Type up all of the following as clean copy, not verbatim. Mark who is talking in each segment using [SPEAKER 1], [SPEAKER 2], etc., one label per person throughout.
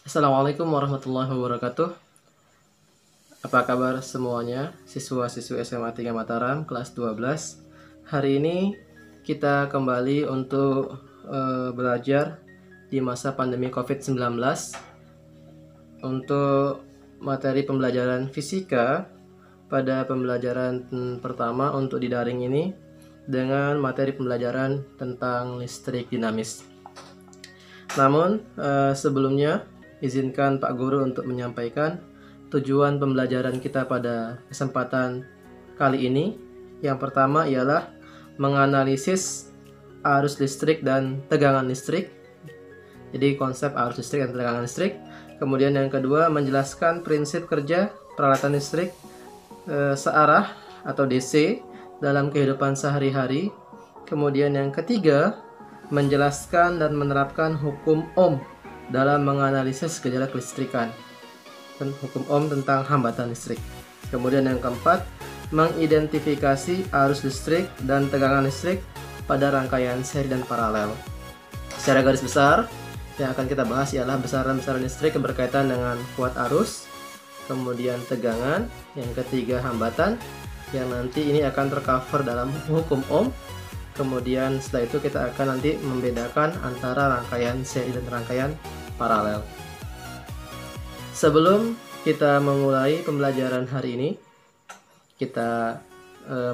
[SPEAKER 1] Assalamualaikum warahmatullahi wabarakatuh. Apa kabar semuanya, siswa-siswi SMA 3 Mataram kelas 12. Hari ini kita kembali untuk belajar di masa pandemi COVID-19 untuk materi pembelajaran fisika pada pembelajaran pertama untuk di daring ini dengan materi pembelajaran tentang listrik dinamis. Namun sebelumnya izinkan Pak Guru untuk menyampaikan tujuan pembelajaran kita pada kesempatan kali ini. Yang pertama ialah menganalisis arus listrik dan tegangan listrik. Jadi konsep arus listrik dan tegangan listrik. Kemudian yang kedua menjelaskan prinsip kerja peralatan listrik searah atau DC dalam kehidupan sehari-hari. Kemudian yang ketiga menjelaskan dan menerapkan hukum Ohm dalam menganalisis gejala kelistrikan dan hukum Ohm tentang hambatan listrik. Kemudian yang keempat mengidentifikasi arus listrik dan tegangan listrik pada rangkaian seri dan paralel. Secara garis besar yang akan kita bahas ialah besaran-besaran listrik yang berkaitan dengan kuat arus, kemudian tegangan, yang ketiga hambatan, yang nanti ini akan tercover dalam hukum Ohm. Kemudian setelah itu kita akan nanti membedakan antara rangkaian seri dan rangkaian paralel. Sebelum kita memulai pembelajaran hari ini, kita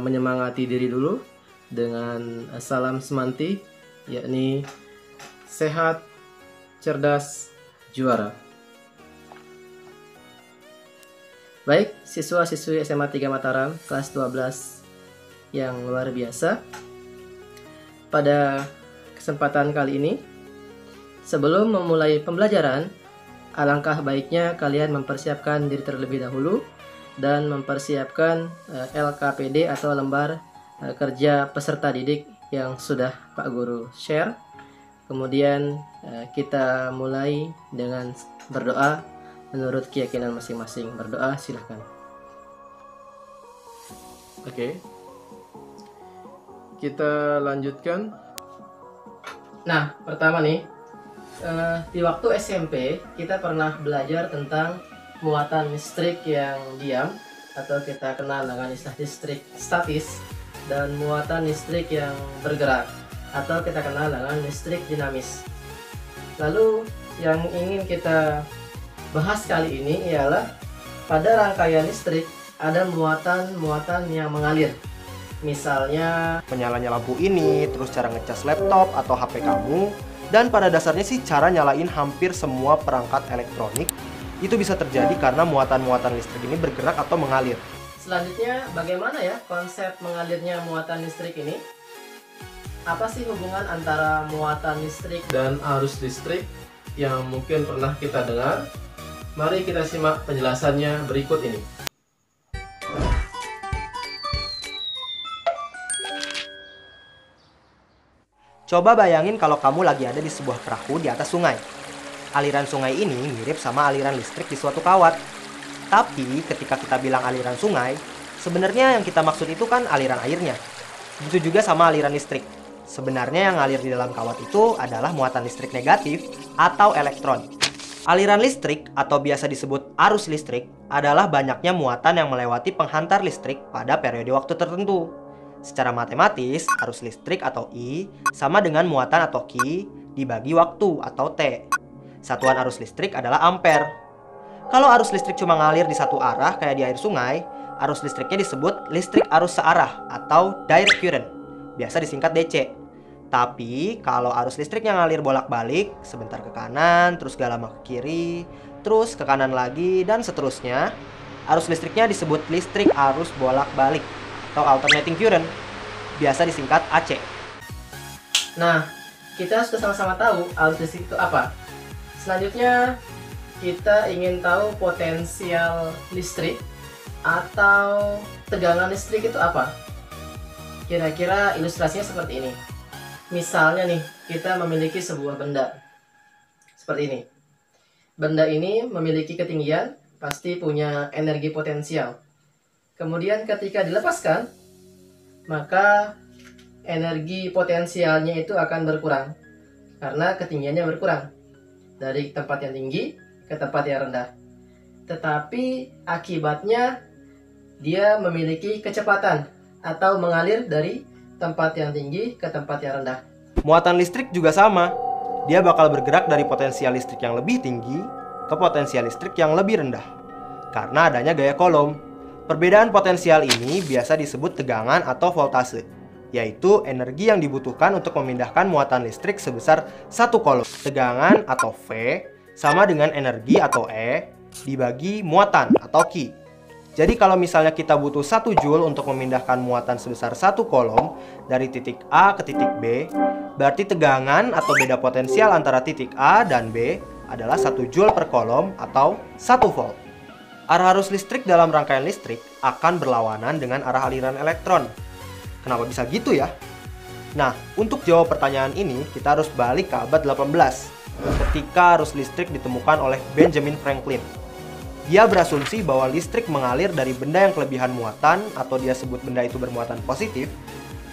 [SPEAKER 1] menyemangati diri dulu dengan salam semanti, yakni sehat, cerdas, juara. Baik, siswa-siswi SMA 3 Mataram kelas 12 yang luar biasa. Pada kesempatan kali ini, sebelum memulai pembelajaran, alangkah baiknya kalian mempersiapkan diri terlebih dahulu dan mempersiapkan LKPD atau lembar kerja peserta didik yang sudah Pak Guru share. Kemudian kita mulai dengan berdoa menurut keyakinan masing-masing. Berdoa silahkan. Oke. Kita lanjutkan. Nah, pertama nih, di waktu SMP kita pernah belajar tentang muatan listrik yang diam atau kita kenal dengan istilah listrik statis, dan muatan listrik yang bergerak atau kita kenal dengan listrik dinamis. Lalu yang ingin kita bahas kali ini ialah pada rangkaian listrik ada muatan-muatan yang mengalir. Misalnya
[SPEAKER 2] menyalanya lampu ini, terus cara ngecas laptop atau HP kamu, dan pada dasarnya sih cara nyalain hampir semua perangkat elektronik itu bisa terjadi karena muatan-muatan listrik ini bergerak atau mengalir.
[SPEAKER 1] Selanjutnya, bagaimana ya konsep mengalirnya muatan listrik ini? Apa sih hubungan antara muatan listrik dan arus listrik yang mungkin pernah kita dengar? Mari kita simak penjelasannya berikut ini.
[SPEAKER 2] Coba bayangin kalau kamu lagi ada di sebuah perahu di atas sungai. Aliran sungai ini mirip sama aliran listrik di suatu kawat. Tapi ketika kita bilang aliran sungai, sebenarnya yang kita maksud itu kan aliran airnya. Begitu juga sama aliran listrik. Sebenarnya yang ngalir di dalam kawat itu adalah muatan listrik negatif atau elektron. Aliran listrik atau biasa disebut arus listrik adalah banyaknya muatan yang melewati penghantar listrik pada periode waktu tertentu. Secara matematis, arus listrik atau I sama dengan muatan atau Q dibagi waktu atau T. Satuan arus listrik adalah ampere. Kalau arus listrik cuma ngalir di satu arah kayak di air sungai, arus listriknya disebut listrik arus searah atau direct current, biasa disingkat DC. Tapi kalau arus listrik yang ngalir bolak-balik, sebentar ke kanan, terus gak lama ke kiri, terus ke kanan lagi, dan seterusnya, arus listriknya disebut listrik arus bolak-balik atau alternating current, biasa disingkat AC.
[SPEAKER 1] Nah, kita sudah sama-sama tahu arus listrik itu apa. Selanjutnya, kita ingin tahu potensial listrik atau tegangan listrik itu apa. Kira-kira ilustrasinya seperti ini. Misalnya nih, kita memiliki sebuah benda seperti ini. Benda ini memiliki ketinggian, pasti punya energi potensial. Kemudian ketika dilepaskan, maka energi potensialnya itu akan berkurang karena ketinggiannya berkurang dari tempat yang tinggi ke tempat yang rendah. Tetapi akibatnya dia memiliki kecepatan atau mengalir dari tempat yang tinggi ke tempat yang rendah.
[SPEAKER 2] Muatan listrik juga sama. Dia bakal bergerak dari potensial listrik yang lebih tinggi ke potensial listrik yang lebih rendah karena adanya gaya Coulomb. Perbedaan potensial ini biasa disebut tegangan atau voltase, yaitu energi yang dibutuhkan untuk memindahkan muatan listrik sebesar 1 Coulomb. Tegangan atau V sama dengan energi atau E dibagi muatan atau Q. Jadi kalau misalnya kita butuh 1 Joule untuk memindahkan muatan sebesar 1 Coulomb dari titik A ke titik B, berarti tegangan atau beda potensial antara titik A dan B adalah 1 Joule per Coulomb atau 1 volt. Arah arus listrik dalam rangkaian listrik akan berlawanan dengan arah aliran elektron. Kenapa bisa gitu ya? Nah, untuk jawab pertanyaan ini, kita harus balik ke abad 18, ketika arus listrik ditemukan oleh Benjamin Franklin. Dia berasumsi bahwa listrik mengalir dari benda yang kelebihan muatan, atau dia sebut benda itu bermuatan positif,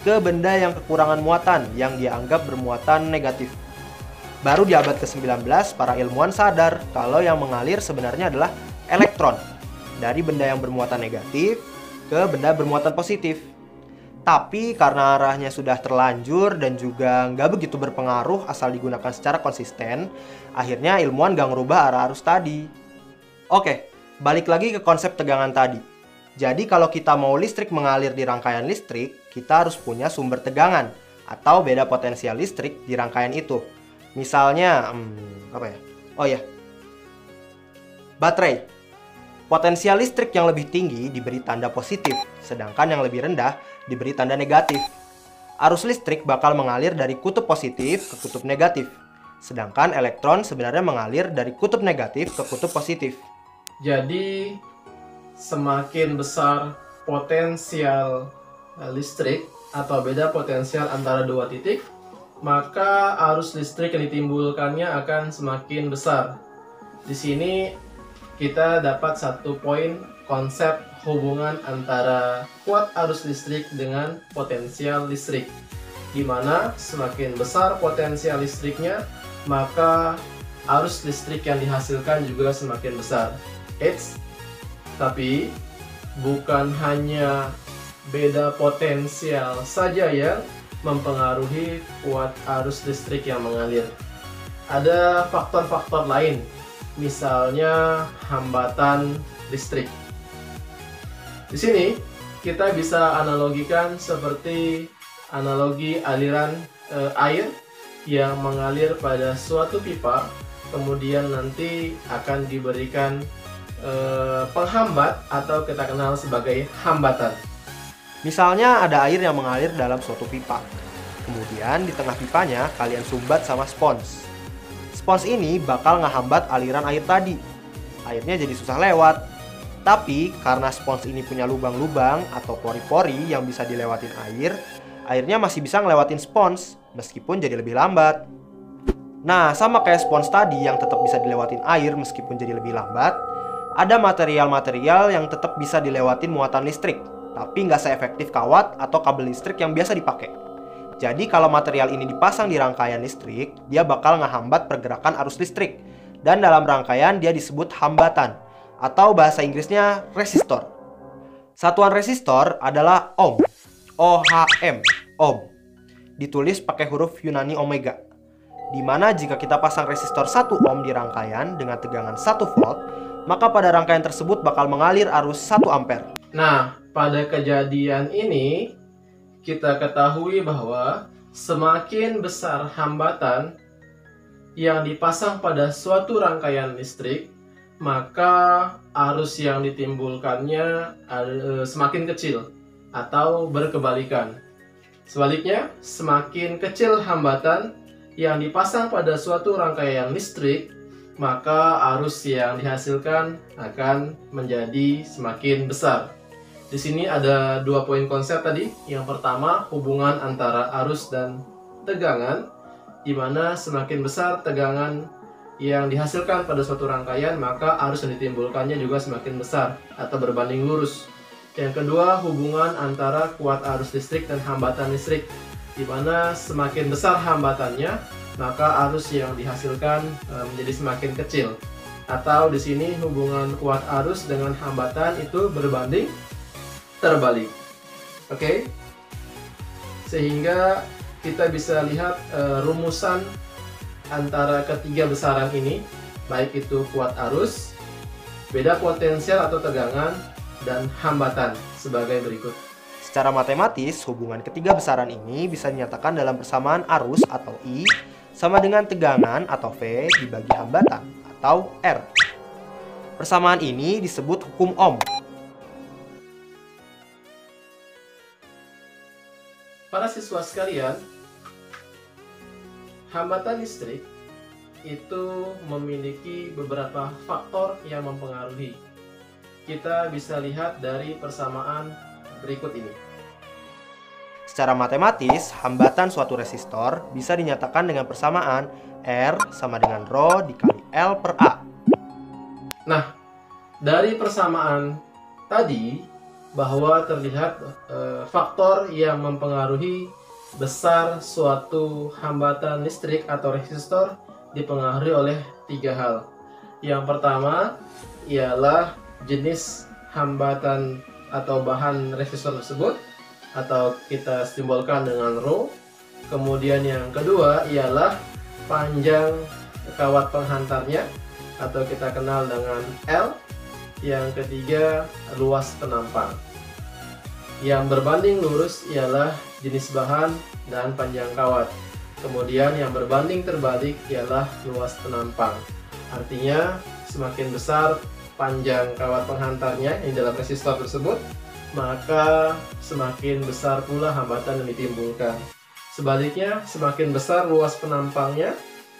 [SPEAKER 2] ke benda yang kekurangan muatan, yang dia anggap bermuatan negatif. Baru di abad ke-19, para ilmuwan sadar kalau yang mengalir sebenarnya adalah elektron, dari benda yang bermuatan negatif ke benda bermuatan positif. Tapi karena arahnya sudah terlanjur dan juga nggak begitu berpengaruh asal digunakan secara konsisten, akhirnya ilmuwan nggak ngerubah arah arus tadi. Oke, balik lagi ke konsep tegangan tadi. Jadi kalau kita mau listrik mengalir di rangkaian listrik, kita harus punya sumber tegangan atau beda potensial listrik di rangkaian itu. Misalnya, apa ya? Oh ya, baterai. Potensial listrik yang lebih tinggi diberi tanda positif, sedangkan yang lebih rendah diberi tanda negatif. Arus listrik bakal mengalir dari kutub positif ke kutub negatif, sedangkan elektron sebenarnya mengalir dari kutub negatif ke kutub positif.
[SPEAKER 1] Jadi, semakin besar potensial listrik atau beda potensial antara dua titik, maka arus listrik yang ditimbulkannya akan semakin besar. Di sini kita dapat satu poin konsep hubungan antara kuat arus listrik dengan potensial listrik, di mana semakin besar potensial listriknya, maka arus listrik yang dihasilkan juga semakin besar. Tapi bukan hanya beda potensial saja yang mempengaruhi kuat arus listrik yang mengalir. Ada faktor-faktor lain, misalnya hambatan listrik. Di sini kita bisa analogikan seperti analogi aliran air yang mengalir pada suatu pipa, kemudian nanti akan diberikan penghambat atau kita kenal sebagai hambatan.
[SPEAKER 2] Misalnya ada air yang mengalir dalam suatu pipa. Kemudian di tengah pipanya kalian sumbat sama spons. Spons ini bakal ngehambat aliran air tadi. Airnya jadi susah lewat. Tapi karena spons ini punya lubang-lubang atau pori-pori yang bisa dilewatin air, airnya masih bisa ngelewatin spons meskipun jadi lebih lambat. Nah, sama kayak spons tadi yang tetap bisa dilewatin air meskipun jadi lebih lambat, ada material-material yang tetap bisa dilewatin muatan listrik, tapi nggak seefektif kawat atau kabel listrik yang biasa dipakai. Jadi kalau material ini dipasang di rangkaian listrik, dia bakal ngehambat pergerakan arus listrik. Dan dalam rangkaian dia disebut hambatan, atau bahasa Inggrisnya resistor. Satuan resistor adalah ohm, O-H-M, ohm. Ditulis pakai huruf Yunani omega. Dimana jika kita pasang resistor 1 ohm di rangkaian dengan tegangan 1 volt, maka pada rangkaian tersebut bakal mengalir arus 1 ampere.
[SPEAKER 1] Nah, pada kejadian ini, kita ketahui bahwa semakin besar hambatan yang dipasang pada suatu rangkaian listrik, maka arus yang ditimbulkannya semakin kecil atau berkebalikan. Sebaliknya, semakin kecil hambatan yang dipasang pada suatu rangkaian listrik, maka arus yang dihasilkan akan menjadi semakin besar. Di sini ada dua poin konsep tadi. Yang pertama, hubungan antara arus dan tegangan, di mana semakin besar tegangan yang dihasilkan pada suatu rangkaian, maka arus yang ditimbulkannya juga semakin besar atau berbanding lurus. Yang kedua, hubungan antara kuat arus listrik dan hambatan listrik. di mana semakin besar hambatannya, maka arus yang dihasilkan menjadi semakin kecil. Atau di sini hubungan kuat arus dengan hambatan itu berbanding terbalik. Oke? Sehingga kita bisa lihat rumusan antara ketiga besaran ini, baik itu kuat arus, beda potensial atau tegangan, dan hambatan sebagai berikut.
[SPEAKER 2] Secara matematis, hubungan ketiga besaran ini bisa dinyatakan dalam persamaan arus atau I sama dengan tegangan atau V dibagi hambatan atau R. Persamaan ini disebut hukum Ohm.
[SPEAKER 1] Para siswa sekalian, hambatan listrik itu memiliki beberapa faktor yang mempengaruhi. Kita bisa lihat dari persamaan berikut ini.
[SPEAKER 2] Secara matematis, hambatan suatu resistor bisa dinyatakan dengan persamaan R sama dengan Rho dikali L per A.
[SPEAKER 1] Nah, dari persamaan tadi, bahwa terlihat faktor yang mempengaruhi besar suatu hambatan listrik atau resistor dipengaruhi oleh tiga hal. Yang pertama ialah jenis hambatan atau bahan resistor tersebut, atau kita simbolkan dengan Rho. Kemudian yang kedua ialah panjang kawat penghantarnya, atau kita kenal dengan L. Yang ketiga, luas penampang. Yang berbanding lurus ialah jenis bahan dan panjang kawat. Kemudian yang berbanding terbalik ialah luas penampang. Artinya semakin besar panjang kawat penghantarnya di dalam resistor tersebut, maka semakin besar pula hambatan yang ditimbulkan. Sebaliknya, semakin besar luas penampangnya,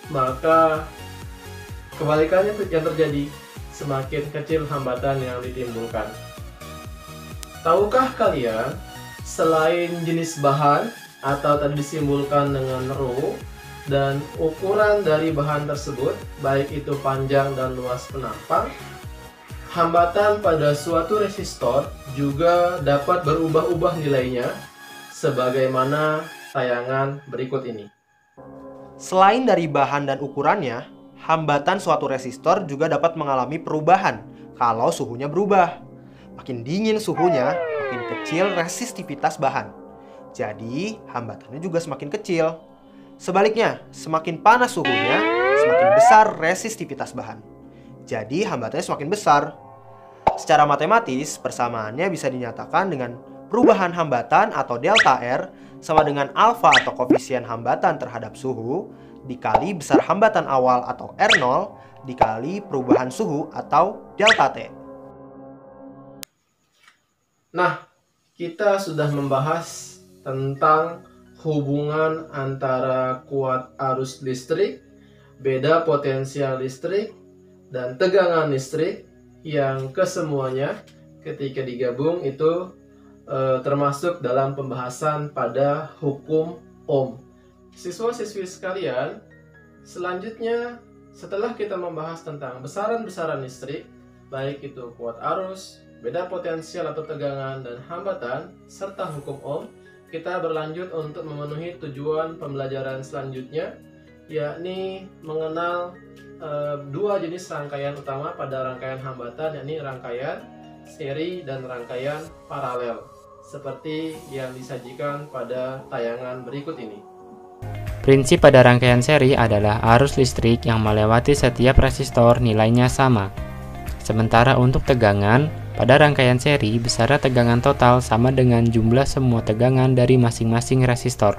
[SPEAKER 1] maka kebalikannya yang terjadi, semakin kecil hambatan yang ditimbulkan. Tahukah kalian, selain jenis bahan atau tadi disimbolkan dengan Rho dan ukuran dari bahan tersebut, baik itu panjang dan luas penampang, hambatan pada suatu resistor juga dapat berubah-ubah nilainya, sebagaimana tayangan berikut ini.
[SPEAKER 2] Selain dari bahan dan ukurannya, hambatan suatu resistor juga dapat mengalami perubahan kalau suhunya berubah. Makin dingin suhunya, makin kecil resistivitas bahan. Jadi, hambatannya juga semakin kecil. Sebaliknya, semakin panas suhunya, semakin besar resistivitas bahan. Jadi, hambatannya semakin besar. Secara matematis, persamaannya bisa dinyatakan dengan perubahan hambatan atau delta R sama dengan alfa atau koefisien hambatan terhadap suhu dikali besar hambatan awal atau R0 dikali perubahan suhu atau delta T.
[SPEAKER 1] Nah, kita sudah membahas tentang hubungan antara kuat arus listrik, beda potensial listrik, dan tegangan listrik, yang kesemuanya ketika digabung itu termasuk dalam pembahasan pada hukum Ohm. Siswa-siswi sekalian, selanjutnya setelah kita membahas tentang besaran-besaran listrik, baik itu kuat arus, beda potensial atau tegangan, dan hambatan, serta hukum Ohm, kita berlanjut untuk memenuhi tujuan pembelajaran selanjutnya, yakni mengenal dua jenis rangkaian utama pada rangkaian hambatan, yakni rangkaian seri dan rangkaian paralel, seperti yang disajikan pada tayangan berikut ini.
[SPEAKER 3] Prinsip pada rangkaian seri adalah arus listrik yang melewati setiap resistor nilainya sama. Sementara untuk tegangan, pada rangkaian seri besar tegangan total sama dengan jumlah semua tegangan dari masing-masing resistor.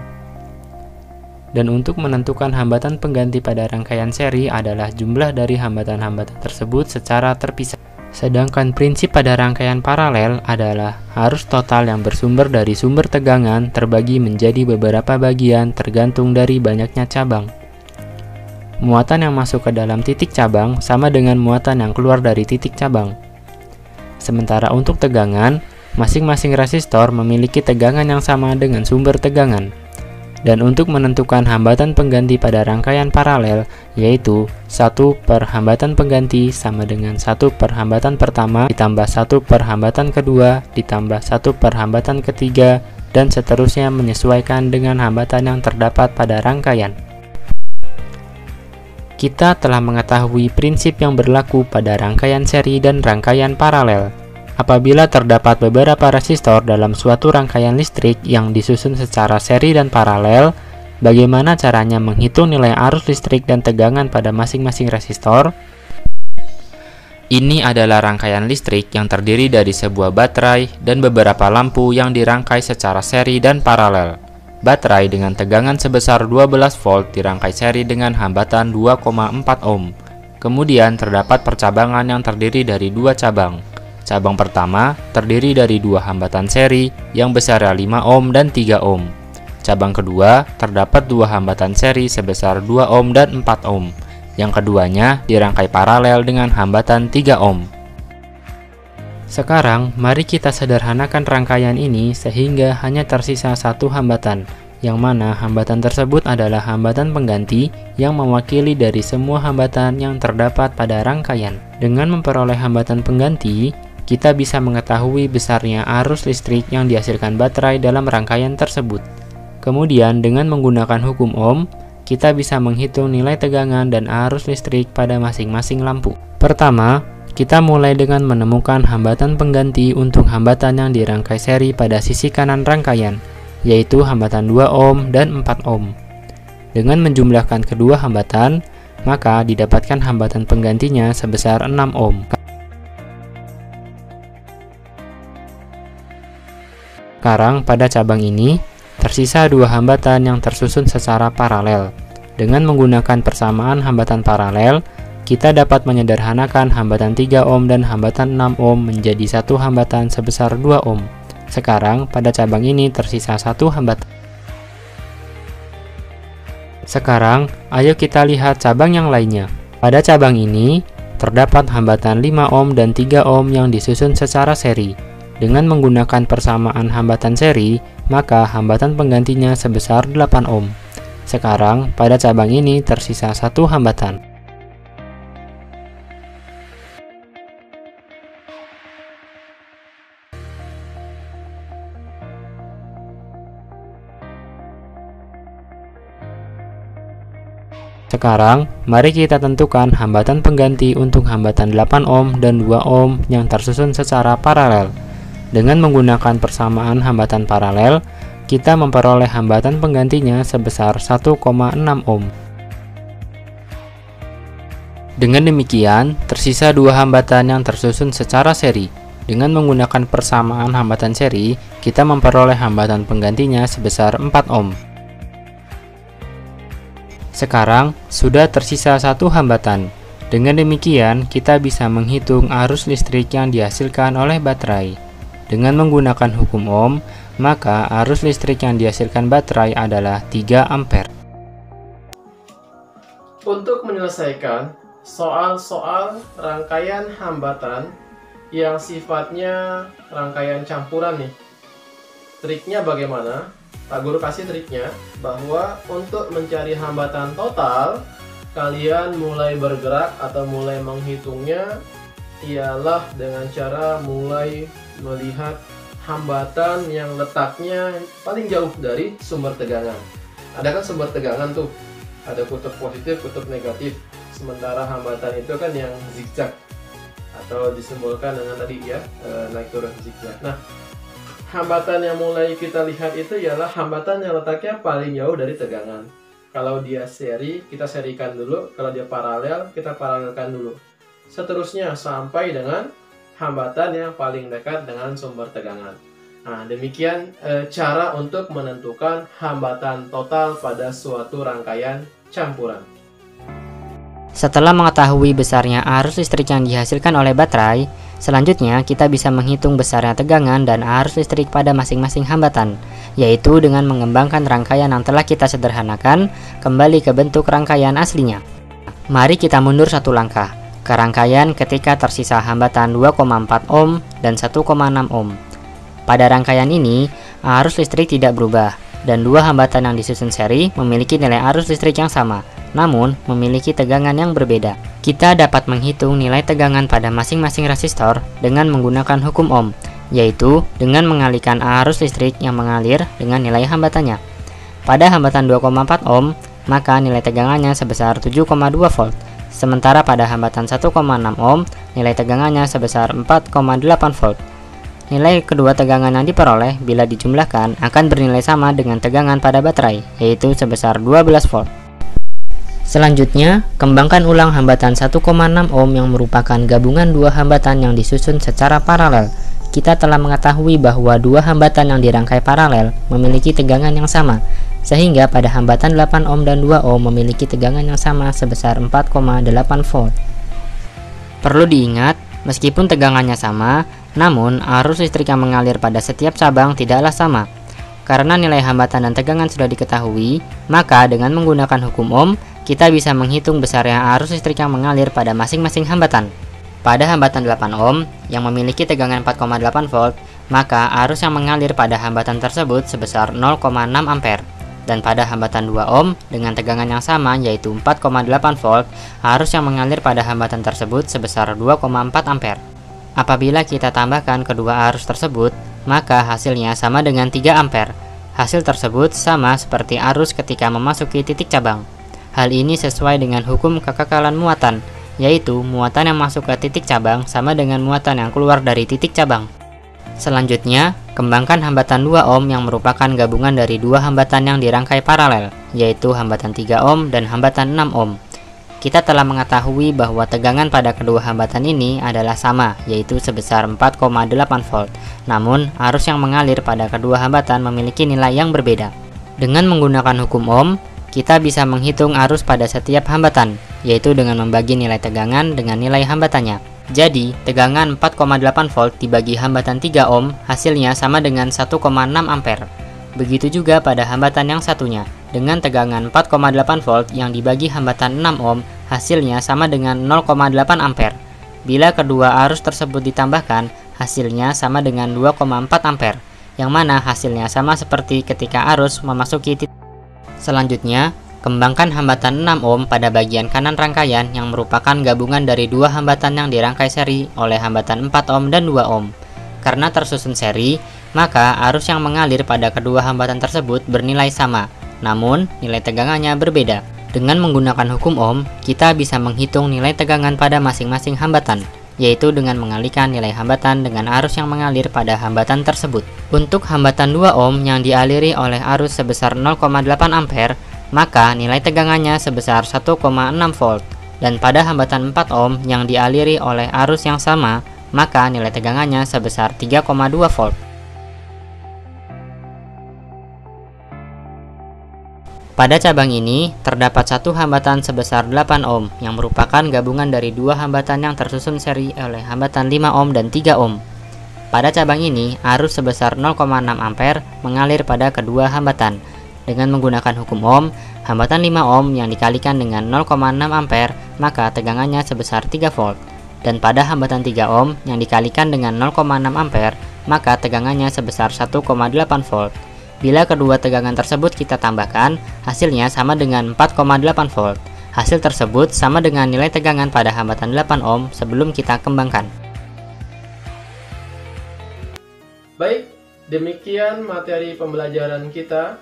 [SPEAKER 3] Dan untuk menentukan hambatan pengganti pada rangkaian seri adalah jumlah dari hambatan-hambatan tersebut secara terpisah. Sedangkan prinsip pada rangkaian paralel adalah arus total yang bersumber dari sumber tegangan terbagi menjadi beberapa bagian tergantung dari banyaknya cabang. Muatan yang masuk ke dalam titik cabang sama dengan muatan yang keluar dari titik cabang. Sementara untuk tegangan, masing-masing resistor memiliki tegangan yang sama dengan sumber tegangan. Dan untuk menentukan hambatan pengganti pada rangkaian paralel, yaitu 1 per hambatan pengganti sama dengan 1 per hambatan pertama ditambah 1 per hambatan kedua ditambah 1 per hambatan ketiga dan seterusnya menyesuaikan dengan hambatan yang terdapat pada rangkaian. Kita telah mengetahui prinsip yang berlaku pada rangkaian seri dan rangkaian paralel. Apabila terdapat beberapa resistor dalam suatu rangkaian listrik yang disusun secara seri dan paralel, bagaimana caranya menghitung nilai arus listrik dan tegangan pada masing-masing resistor? Ini adalah rangkaian listrik yang terdiri dari sebuah baterai dan beberapa lampu yang dirangkai secara seri dan paralel. Baterai dengan tegangan sebesar 12 volt dirangkai seri dengan hambatan 2,4 ohm. Kemudian terdapat percabangan yang terdiri dari dua cabang. Cabang pertama terdiri dari dua hambatan seri yang besarnya 5 ohm dan 3 ohm. Cabang kedua terdapat dua hambatan seri sebesar 2 ohm dan 4 ohm. Yang keduanya dirangkai paralel dengan hambatan 3 ohm. Sekarang, mari kita sederhanakan rangkaian ini sehingga hanya tersisa satu hambatan, yang mana hambatan tersebut adalah hambatan pengganti yang mewakili dari semua hambatan yang terdapat pada rangkaian. Dengan memperoleh hambatan pengganti, kita bisa mengetahui besarnya arus listrik yang dihasilkan baterai dalam rangkaian tersebut. Kemudian, dengan menggunakan hukum Ohm, kita bisa menghitung nilai tegangan dan arus listrik pada masing-masing lampu. Pertama, kita mulai dengan menemukan hambatan pengganti untuk hambatan yang dirangkai seri pada sisi kanan rangkaian, yaitu hambatan 2 ohm dan 4 ohm. Dengan menjumlahkan kedua hambatan, maka didapatkan hambatan penggantinya sebesar 6 ohm. Sekarang pada cabang ini, tersisa dua hambatan yang tersusun secara paralel. Dengan menggunakan persamaan hambatan paralel, kita dapat menyederhanakan hambatan 3 ohm dan hambatan 6 ohm menjadi satu hambatan sebesar 2 ohm. Sekarang, pada cabang ini tersisa satu hambatan. Sekarang, ayo kita lihat cabang yang lainnya. Pada cabang ini, terdapat hambatan 5 ohm dan 3 ohm yang disusun secara seri. Dengan menggunakan persamaan hambatan seri, maka hambatan penggantinya sebesar 8 ohm. Sekarang, pada cabang ini tersisa satu hambatan. Sekarang, mari kita tentukan hambatan pengganti untuk hambatan 8 ohm dan 2 ohm yang tersusun secara paralel. Dengan menggunakan persamaan hambatan paralel, kita memperoleh hambatan penggantinya sebesar 1,6 ohm. Dengan demikian, tersisa dua hambatan yang tersusun secara seri. Dengan menggunakan persamaan hambatan seri, kita memperoleh hambatan penggantinya sebesar 4 ohm. Sekarang, sudah tersisa satu hambatan. Dengan demikian, kita bisa menghitung arus listrik yang dihasilkan oleh baterai. Dengan menggunakan hukum Ohm, maka arus listrik yang dihasilkan baterai adalah 3 ampere.
[SPEAKER 1] Untuk menyelesaikan soal-soal rangkaian hambatan yang sifatnya rangkaian campuran nih, triknya bagaimana? Pak Guru kasih triknya bahwa untuk mencari hambatan total, kalian mulai bergerak atau mulai menghitungnya ialah dengan cara mulai melihat hambatan yang letaknya paling jauh dari sumber tegangan. Ada kan sumber tegangan tuh, ada kutub positif, kutub negatif. Sementara hambatan itu kan yang zigzag atau disimbolkan dengan tadi ya, naik turun zigzag. Nah, hambatan yang mulai kita lihat itu ialah hambatan yang letaknya paling jauh dari tegangan. Kalau dia seri, kita serikan dulu. Kalau dia paralel, kita paralelkan dulu. Seterusnya sampai dengan hambatan yang paling dekat dengan sumber tegangan. Nah, demikian cara untuk menentukan hambatan total pada suatu rangkaian campuran.
[SPEAKER 4] Setelah mengetahui besarnya arus listrik yang dihasilkan oleh baterai, selanjutnya kita bisa menghitung besarnya tegangan dan arus listrik pada masing-masing hambatan, yaitu dengan mengembangkan rangkaian yang telah kita sederhanakan kembali ke bentuk rangkaian aslinya. Mari kita mundur satu langkah ke rangkaian ketika tersisa hambatan 2,4 ohm dan 1,6 ohm. Pada rangkaian ini, arus listrik tidak berubah, dan dua hambatan yang disusun seri memiliki nilai arus listrik yang sama, namun memiliki tegangan yang berbeda. Kita dapat menghitung nilai tegangan pada masing-masing resistor dengan menggunakan hukum Ohm, yaitu dengan mengalihkan arus listrik yang mengalir dengan nilai hambatannya. Pada hambatan 2,4 ohm, maka nilai tegangannya sebesar 7,2 volt. Sementara pada hambatan 1,6 ohm, nilai tegangannya sebesar 4,8 volt. Nilai kedua tegangan yang diperoleh bila dijumlahkan akan bernilai sama dengan tegangan pada baterai, yaitu sebesar 12 volt. Selanjutnya, kembangkan ulang hambatan 1,6 ohm yang merupakan gabungan dua hambatan yang disusun secara paralel. Kita telah mengetahui bahwa dua hambatan yang dirangkai paralel memiliki tegangan yang sama, sehingga pada hambatan 8 ohm dan 2 ohm memiliki tegangan yang sama sebesar 4,8 volt. Perlu diingat, meskipun tegangannya sama, namun arus listrik yang mengalir pada setiap cabang tidaklah sama. Karena nilai hambatan dan tegangan sudah diketahui, maka dengan menggunakan hukum Ohm, kita bisa menghitung besarnya arus listrik yang mengalir pada masing-masing hambatan. Pada hambatan 8 ohm yang memiliki tegangan 4,8 volt, maka arus yang mengalir pada hambatan tersebut sebesar 0,6 ampere. Dan pada hambatan 2 ohm dengan tegangan yang sama yaitu 4,8 volt, arus yang mengalir pada hambatan tersebut sebesar 2,4 ampere. Apabila kita tambahkan kedua arus tersebut, maka hasilnya sama dengan 3 ampere. Hasil tersebut sama seperti arus ketika memasuki titik cabang. Hal ini sesuai dengan hukum kekekalan muatan, yaitu muatan yang masuk ke titik cabang sama dengan muatan yang keluar dari titik cabang. Selanjutnya, kembangkan hambatan 2 ohm yang merupakan gabungan dari dua hambatan yang dirangkai paralel, yaitu hambatan 3 ohm dan hambatan 6 ohm. Kita telah mengetahui bahwa tegangan pada kedua hambatan ini adalah sama, yaitu sebesar 4,8 volt. Namun, arus yang mengalir pada kedua hambatan memiliki nilai yang berbeda. Dengan menggunakan hukum Ohm, kita bisa menghitung arus pada setiap hambatan, yaitu dengan membagi nilai tegangan dengan nilai hambatannya. Jadi, tegangan 4,8 volt dibagi hambatan 3 ohm hasilnya sama dengan 1,6 ampere. Begitu juga pada hambatan yang satunya, dengan tegangan 4,8 volt yang dibagi hambatan 6 ohm hasilnya sama dengan 0,8 ampere. Bila kedua arus tersebut ditambahkan, hasilnya sama dengan 2,4 ampere, yang mana hasilnya sama seperti ketika arus memasuki titik. Selanjutnya, kembangkan hambatan 6 ohm pada bagian kanan rangkaian yang merupakan gabungan dari dua hambatan yang dirangkai seri oleh hambatan 4 ohm dan 2 ohm. Karena tersusun seri, maka arus yang mengalir pada kedua hambatan tersebut bernilai sama, namun nilai tegangannya berbeda. Dengan menggunakan hukum Ohm, kita bisa menghitung nilai tegangan pada masing-masing hambatan, yaitu dengan mengalihkan nilai hambatan dengan arus yang mengalir pada hambatan tersebut. Untuk hambatan 2 ohm yang dialiri oleh arus sebesar 0,8 ampere, maka nilai tegangannya sebesar 1,6 volt. Dan pada hambatan 4 ohm yang dialiri oleh arus yang sama, maka nilai tegangannya sebesar 3,2 volt. Pada cabang ini, terdapat satu hambatan sebesar 8 ohm yang merupakan gabungan dari dua hambatan yang tersusun seri oleh hambatan 5 ohm dan 3 ohm. Pada cabang ini, arus sebesar 0,6 ampere mengalir pada kedua hambatan. Dengan menggunakan hukum Ohm, hambatan 5 ohm yang dikalikan dengan 0,6 ampere, maka tegangannya sebesar 3 volt. Dan pada hambatan 3 ohm yang dikalikan dengan 0,6 ampere, maka tegangannya sebesar 1,8 volt. Bila kedua tegangan tersebut kita tambahkan, hasilnya sama dengan 4,8 volt. Hasil tersebut sama dengan nilai tegangan pada hambatan 8 ohm sebelum kita kembangkan.
[SPEAKER 1] Baik, demikian materi pembelajaran kita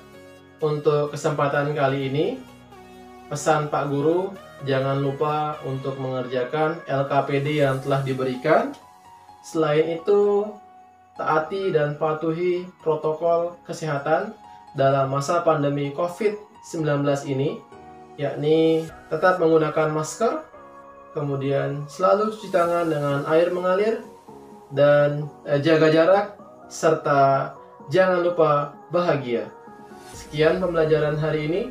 [SPEAKER 1] untuk kesempatan kali ini. Pesan Pak Guru, jangan lupa untuk mengerjakan LKPD yang telah diberikan. Selain itu, taati dan patuhi protokol kesehatan dalam masa pandemi COVID-19 ini, yakni tetap menggunakan masker, kemudian selalu cuci tangan dengan air mengalir, dan jaga jarak, serta jangan lupa bahagia. Sekian pembelajaran hari ini,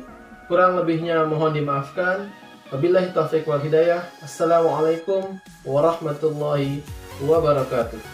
[SPEAKER 1] kurang lebihnya mohon dimaafkan. Wabillahi taufiq wal hidayah. Assalamualaikum warahmatullahi wabarakatuh.